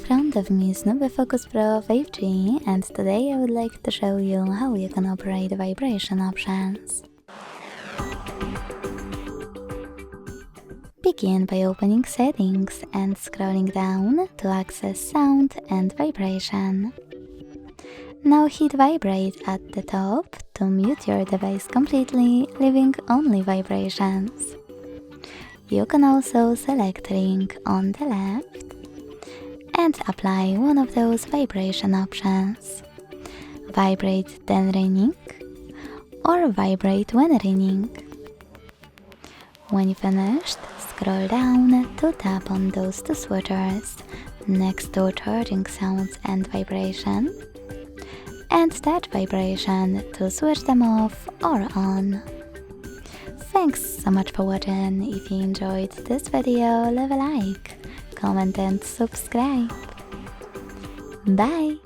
front of me is NUBIA Focus Pro 5G, and today I would like to show you how you can operate the vibration options. Begin by opening Settings and scrolling down to access Sound and Vibration. Now hit Vibrate at the top to mute your device completely, leaving only vibrations. You can also select Ring on the left and apply one of those vibration options. Vibrate then ringing, or vibrate when ringing. When you finished, scroll down to tap on those two switchers next to charging sounds and vibration, and touch vibration to switch them off or on. Thanks so much for watching. If you enjoyed this video, leave a like, comment and subscribe. Bye!